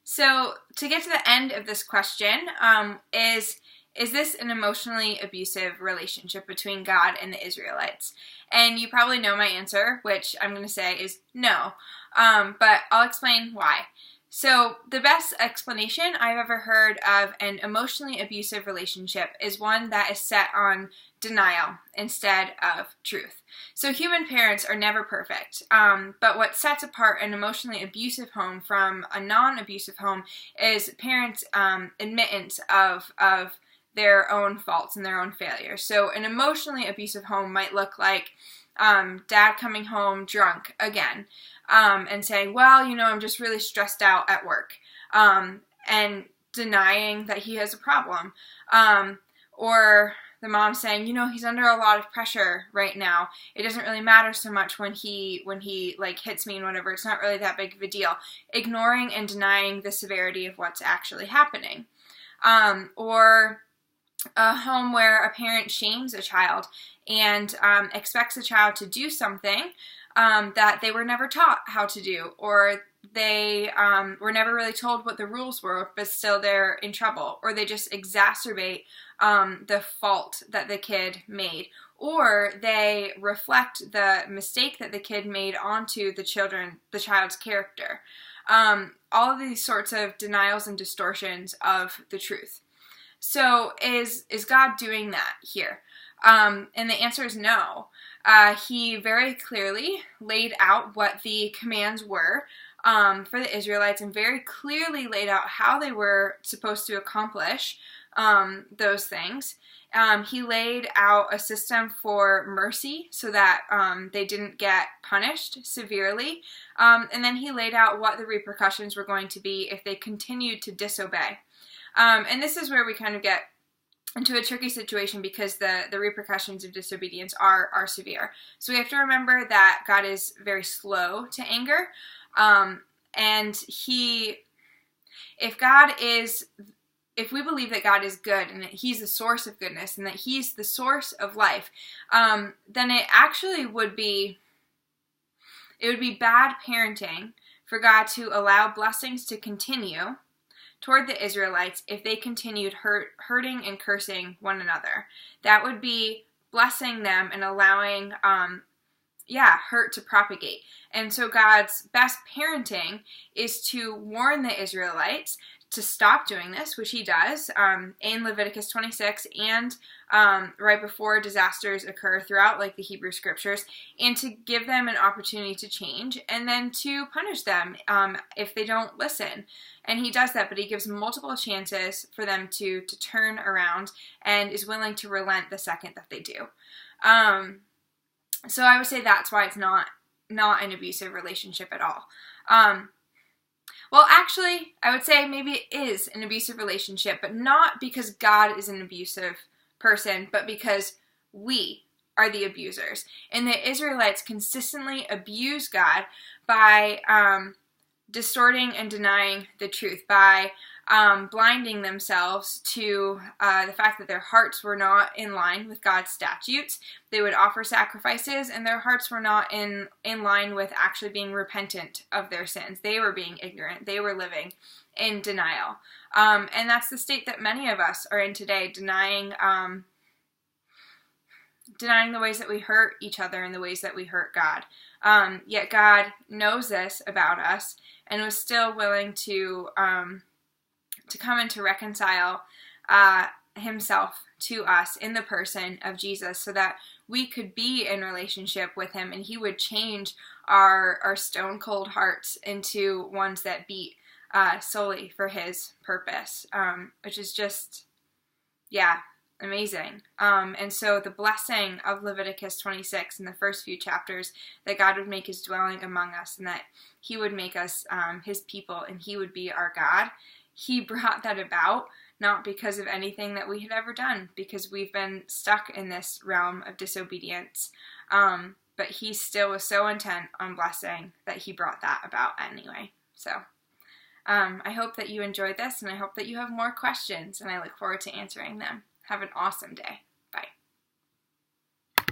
So to get to the end of this question, is this an emotionally abusive relationship between God and the Israelites? And you probably know my answer, which I'm going to say is no. But I'll explain why. So the best explanation I've ever heard of an emotionally abusive relationship is one that is set on denial instead of truth. So human parents are never perfect, but what sets apart an emotionally abusive home from a non-abusive home is parents' admittance of their own faults and their own failures. So an emotionally abusive home might look like dad coming home drunk again, and saying, well, I'm just really stressed out at work, and denying that he has a problem. Or the mom saying, he's under a lot of pressure right now. It doesn't really matter so much when he like hits me and whatever. It's not really that big of a deal. Ignoring and denying the severity of what's actually happening. Or a home where a parent shames a child and expects the child to do something that they were never taught how to do, or they were never really told what the rules were, but still they're in trouble, or they just exacerbate the fault that the kid made, or they reflect the mistake that the kid made onto the child's character. All of these sorts of denials and distortions of the truth. So is God doing that here? And the answer is no. He very clearly laid out what the commands were for the Israelites, and very clearly laid out how they were supposed to accomplish those things. He laid out a system for mercy so that they didn't get punished severely. And then he laid out what the repercussions were going to be if they continued to disobey. And this is where we kind of get into a tricky situation, because the repercussions of disobedience are severe. So we have to remember that God is very slow to anger, and if we believe that God is good and that he's the source of goodness and that he's the source of life, then it actually would be bad parenting for God to allow blessings to continue toward the Israelites if they continued hurting and cursing one another. That would be blessing them and allowing hurt to propagate. And so God's best parenting is to warn the Israelites to stop doing this, which he does in Leviticus 26 and right before disasters occur throughout the Hebrew scriptures, and to give them an opportunity to change, and then to punish them if they don't listen. And he does that, but he gives multiple chances for them to turn around, and is willing to relent the second that they do. So I would say that's why it's not an abusive relationship at all. Well, actually, I would say maybe it is an abusive relationship, but not because God is an abusive person, but because we are the abusers. And the Israelites consistently abuse God by distorting and denying the truth, by blinding themselves to the fact that their hearts were not in line with God's statutes. They would offer sacrifices, and their hearts were not in line with actually being repentant of their sins. They were being ignorant. They were living in denial. And that's the state that many of us are in today, denying the ways that we hurt each other and the ways that we hurt God. Yet God knows this about us, and was still willing to come and to reconcile himself to us in the person of Jesus, so that we could be in relationship with him, and he would change our stone cold hearts into ones that beat solely for his purpose, which is just, amazing. And so the blessing of Leviticus 26 in the first few chapters, that God would make his dwelling among us, and that he would make us his people, and he would be our God. He brought that about not because of anything that we had ever done, because we've been stuck in this realm of disobedience. But he still was so intent on blessing that he brought that about anyway. So I hope that you enjoyed this, and I hope that you have more questions, and I look forward to answering them. Have an awesome day.